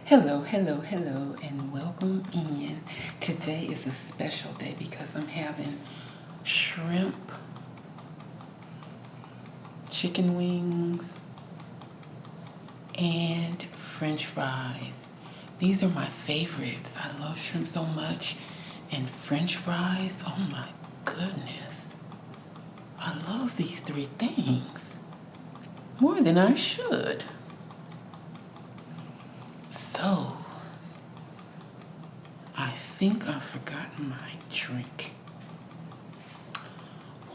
Hello, hello, hello, and welcome in. Today is a special day because I'm having shrimp, chicken wings, and French fries. These are my favorites. I love shrimp so much, and French fries, oh my goodness. I love these three things more than I should. So, I think I've forgotten my drink.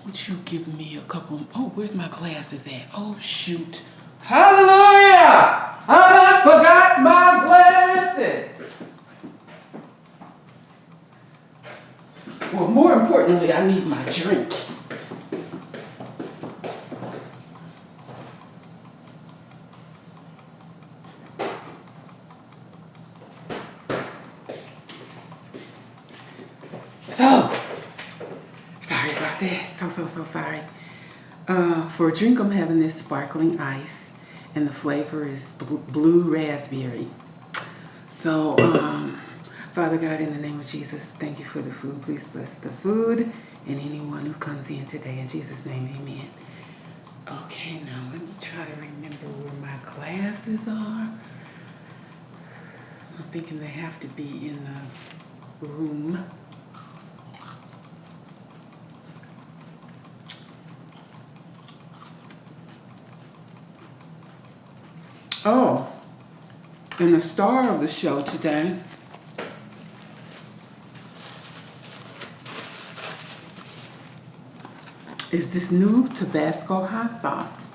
Won't you give me a couple? Oh, where's my glasses at? Oh, shoot. Hallelujah! I forgot my glasses. Well, more importantly, I need my drink. So, sorry about that. So sorry. For a drink, I'm having this sparkling ice, and the flavor is blue raspberry. So, Father God, in the name of Jesus, thank you for the food. Please bless the food and anyone who comes in today. In Jesus' name, amen. Okay, now let me try to remember where my glasses are. I'm thinking they have to be in the room. Oh, and the star of the show today is this new Tabasco hot sauce.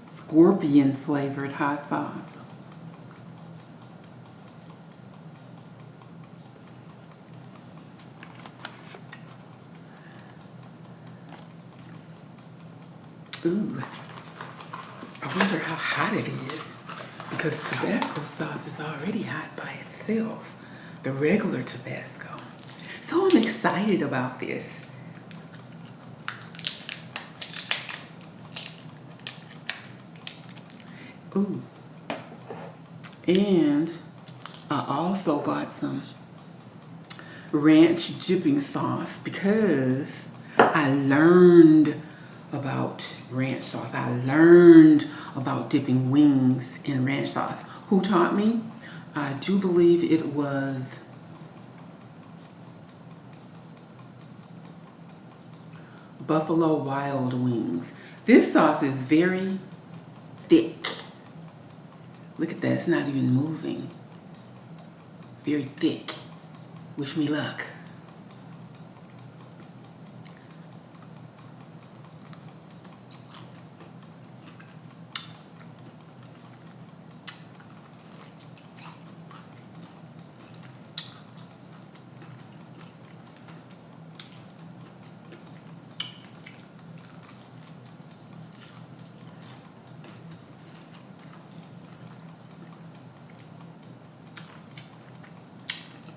Scorpion flavored hot sauce. Ooh, I wonder how hot it is, because Tabasco sauce is already hot by itself, the regular Tabasco. So I'm excited about this. Ooh. And I also bought some ranch dipping sauce because I learned about ranch sauce. I learned about dipping wings in ranch sauce. Who taught me? I do believe it was Buffalo Wild Wings. This sauce is very thick. Look at that, it's not even moving. Very thick. Wish me luck.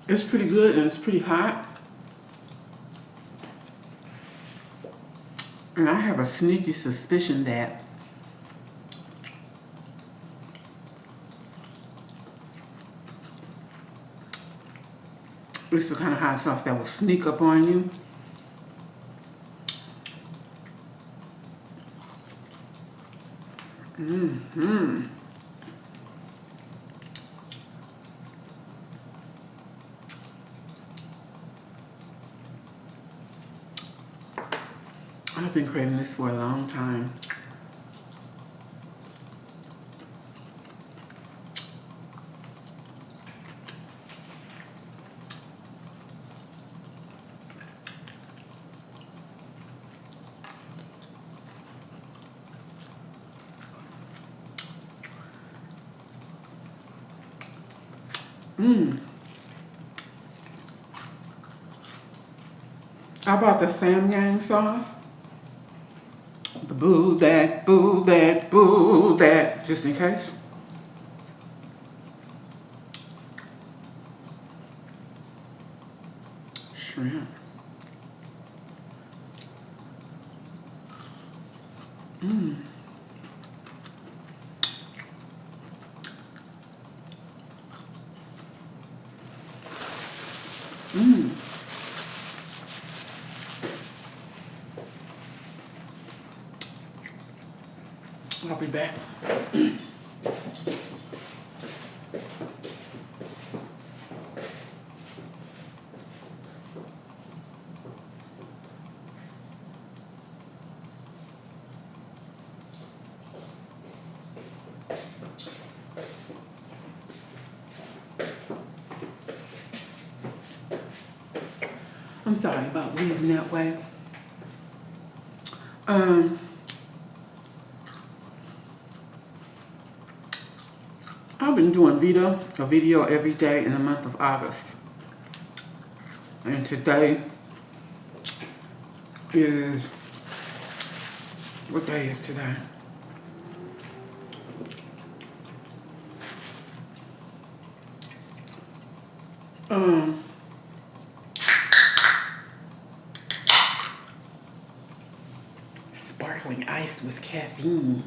It's pretty good and it's pretty hot. And I have a sneaky suspicion that it's the kind of hot sauce that will sneak up on you. Mm-hmm. I've been craving this for a long time. How about the Samyang sauce? The boo that, boo that, boo that, just in case. Shrimp. Mmm. I'll be back. I'm sorry about leaving that way. I've been doing a video every day in the month of August. And today is, what day is today? Sparkling ice with caffeine.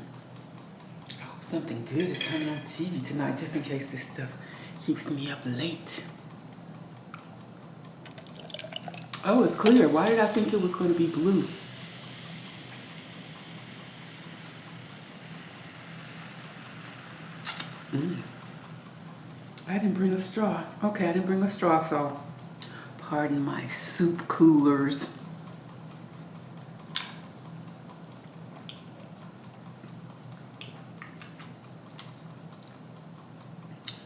I hope something good is coming on TV tonight, just in case this stuff keeps me up late. Oh, it's clear. Why did I think it was going to be blue? I didn't bring a straw. Okay, I didn't bring a straw, so pardon my soup coolers.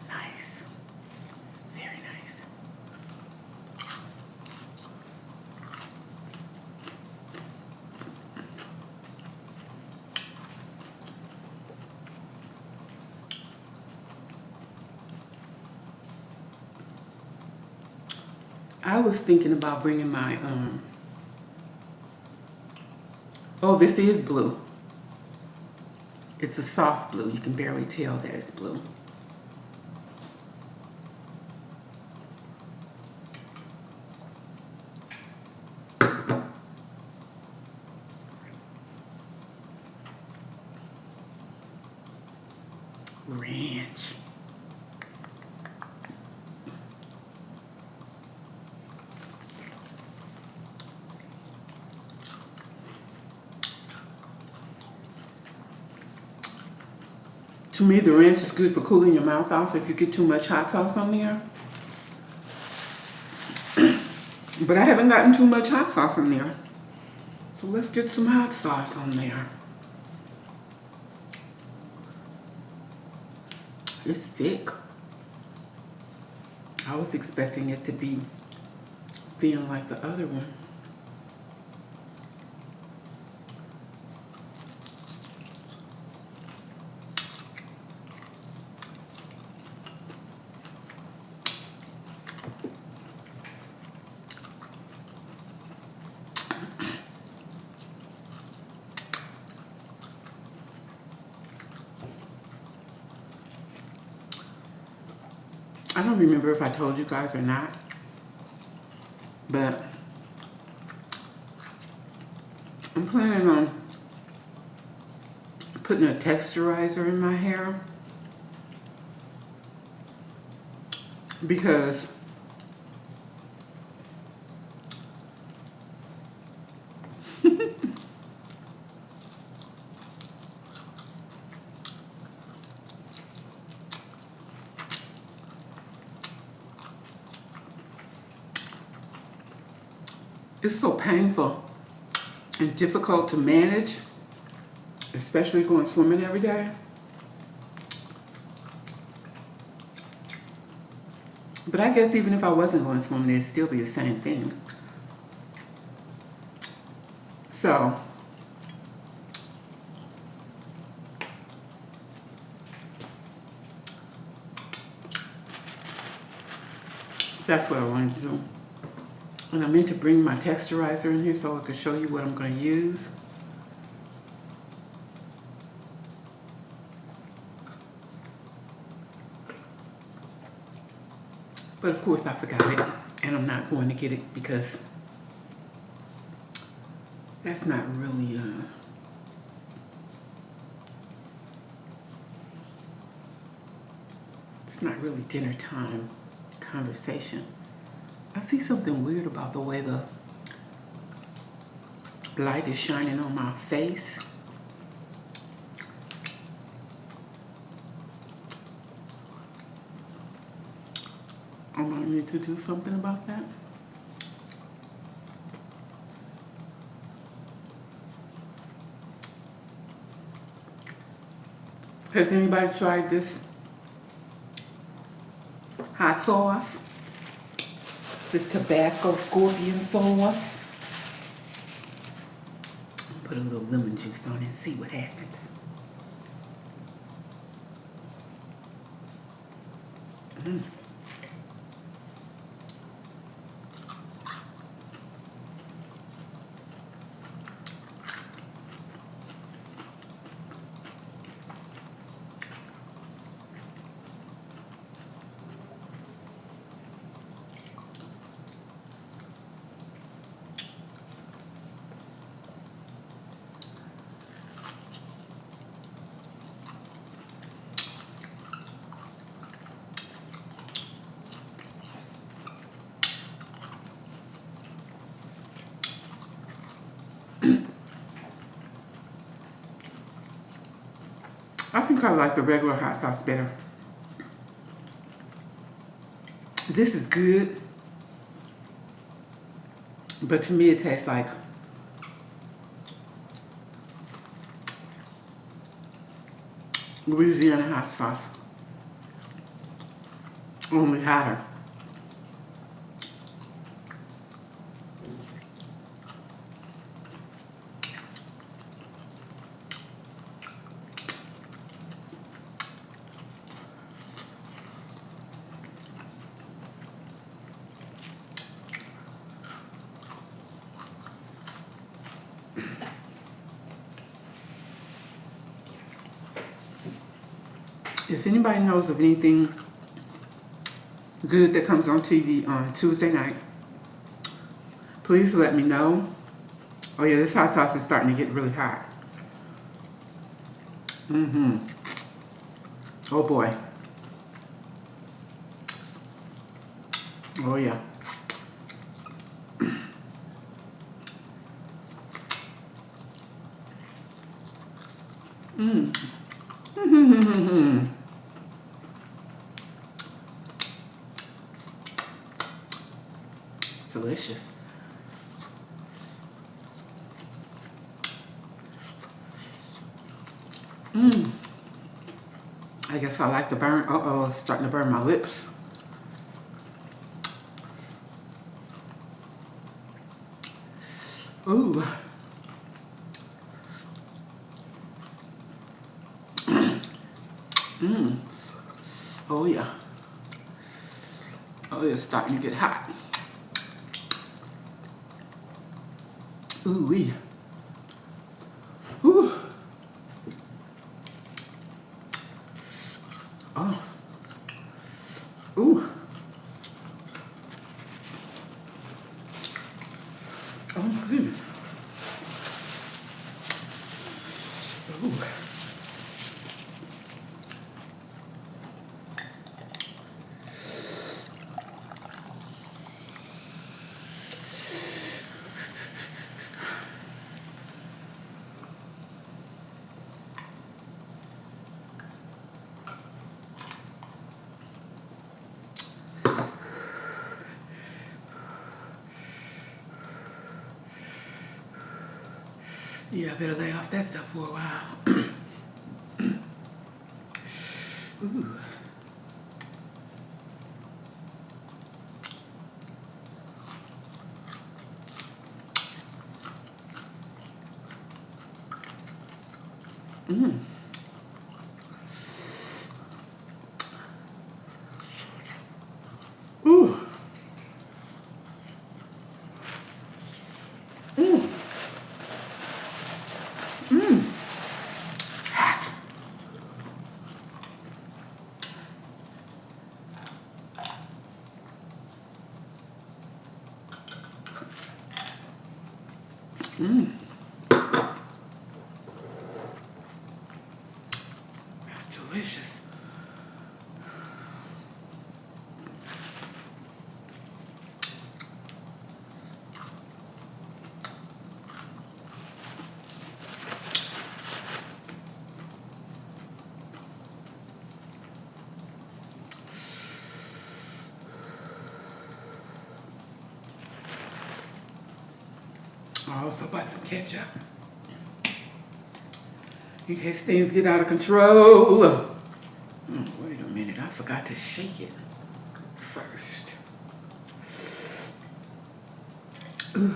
Nice. Very nice. I was thinking about bringing my, oh, this is blue. It's a soft blue. You can barely tell that it's blue. Ranch. To me, the ranch is good for cooling your mouth off if you get too much hot sauce on there. But I haven't gotten too much hot sauce on there. So let's get some hot sauce on there. It's thick. I was expecting it to be thin like the other one. I don't remember if I told you guys or not, but I'm planning on putting a texturizer in my hair because it's so painful and difficult to manage, especially going swimming every day. But I guess even if I wasn't going swimming, it'd still be the same thing. So, that's what I wanted to do. And I meant to bring my texturizer in here so I could show you what I'm going to use. But of course I forgot it, and I'm not going to get it because that's not really it's not really dinner time conversation. I see something weird about the way the light is shining on my face. I might need to do something about that. Has anybody tried this hot sauce? This Tabasco Scorpion sauce. Put a little lemon juice on it and see what happens. I think I like the regular hot sauce better. This is good, but to me it tastes like Louisiana hot sauce, only hotter. If anybody knows of anything good that comes on TV on Tuesday night, please let me know. Oh yeah, this hot sauce is starting to get really hot. Oh boy. Oh yeah. Delicious. I guess I like the burn. Uh-oh, it's starting to burn my lips. Ooh. Oh yeah. Oh, it's starting to get hot. Ooh wee. Ooh. Oh. Ooh. Oh my goodness. Ooh. Yeah, I better lay off that stuff for a while. Ooh. Ooh. Hot. That's delicious. also bought some ketchup in case things get out of control. Oh, wait a minute, I forgot to shake it first. Ooh.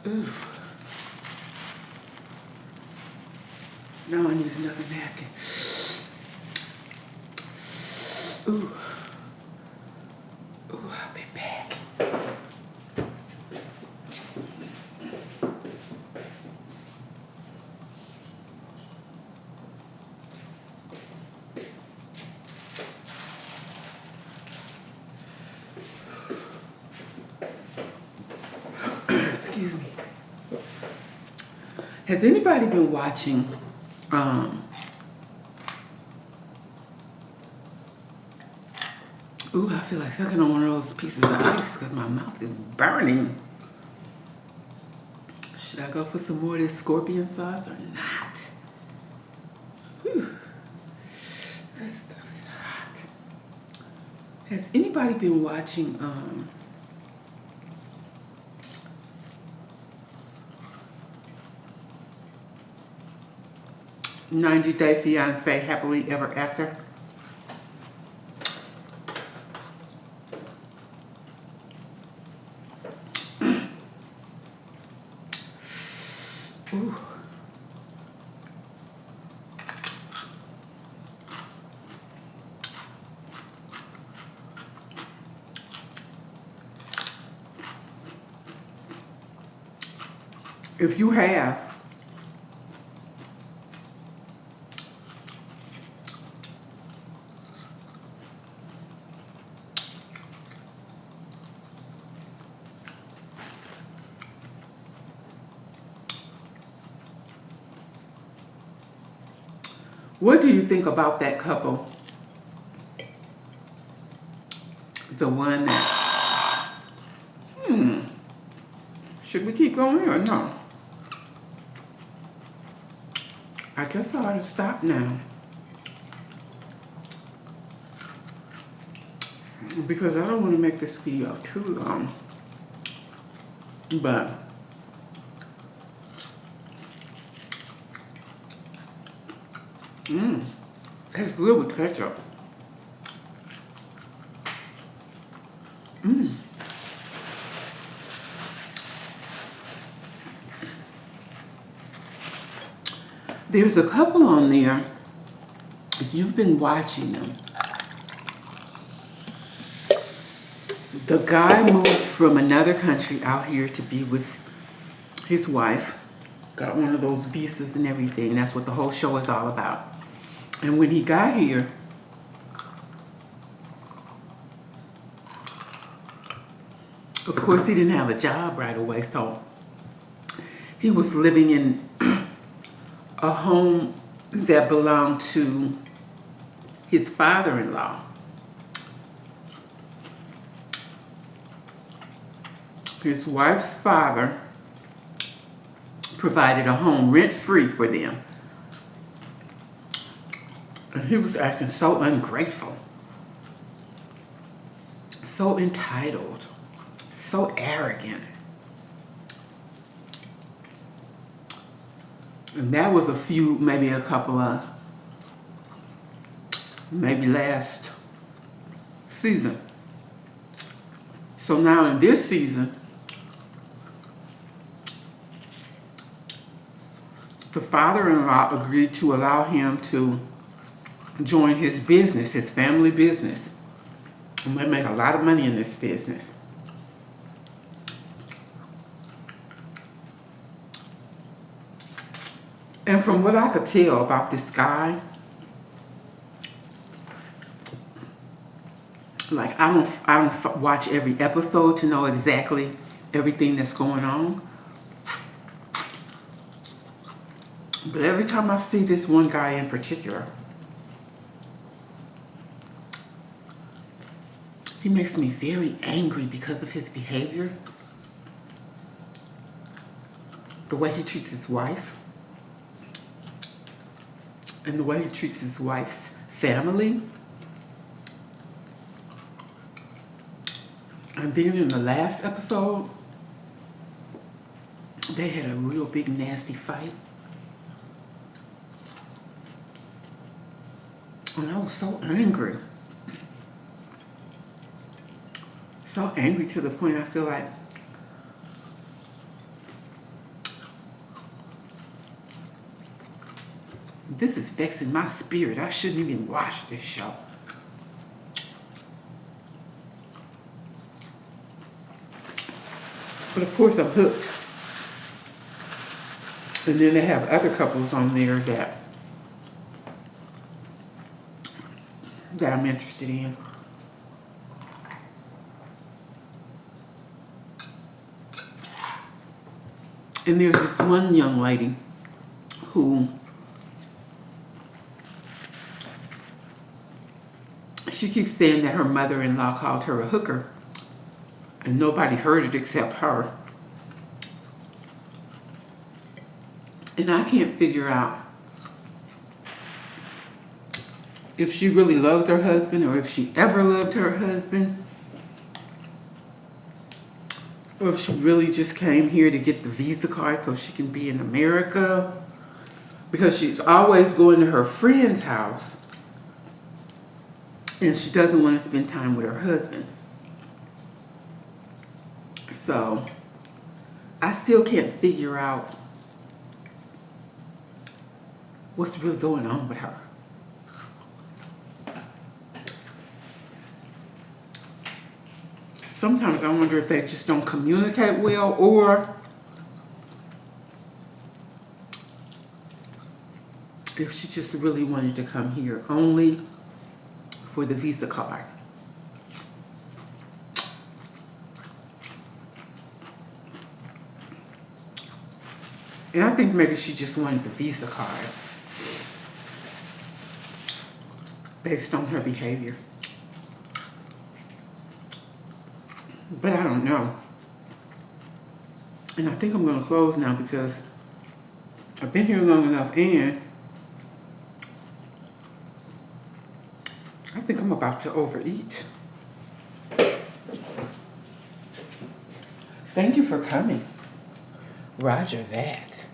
Ooh. Now I need another napkin. Ooh. Ooh, I'll be back. Excuse me. Has anybody been watching ooh, I feel like sucking on one of those pieces of ice because my mouth is burning. Should I go for some more of this scorpion sauce or not? Whew. That stuff is hot. Has anybody been watching 90 Day Fiancé Happily Ever After? Ooh. If you have what do you think about that couple? The one that, should we keep going or no? I guess I ought to stop now. Because I don't want to make this video too long. But that's good with ketchup. There's a couple on there, if you've been watching them, the guy moved from another country out here to be with his wife, got one of those visas and everything. That's what the whole show is all about. And when he got here, of course, he didn't have a job right away, so he was living in a home that belonged to his father-in-law. His wife's father provided a home rent-free for them. And he was acting so ungrateful, so entitled, so arrogant. And that was maybe a couple of, maybe last season. So now in this season, the father-in-law agreed to allow him to join his business, his family business. And they make a lot of money in this business. And from what I could tell about this guy, like I don't watch every episode to know exactly everything that's going on. But every time I see this one guy in particular, he makes me very angry because of his behavior, the way he treats his wife, and the way he treats his wife's family. And then in the last episode, They had a real big nasty fight. And I was so angry. So angry to the point I feel like this is vexing my spirit. I shouldn't even watch this show. But of course I'm hooked. And then they have other couples on there that I'm interested in. And there's this one young lady who she keeps saying that her mother-in-law called her a hooker. And nobody heard it except her. And I can't figure out if she really loves her husband or if she ever loved her husband. Or if she really just came here to get the visa card so she can be in America. Because she's always going to her friend's house. And she doesn't want to spend time with her husband. So, I still can't figure out what's really going on with her. Sometimes I wonder if they just don't communicate well, or if she just really wanted to come here only for the visa card. And I think maybe she just wanted the visa card based on her behavior. But I don't know. And I think I'm going to close now because I've been here long enough, and I think I'm about to overeat. Thank you for coming. Roger that.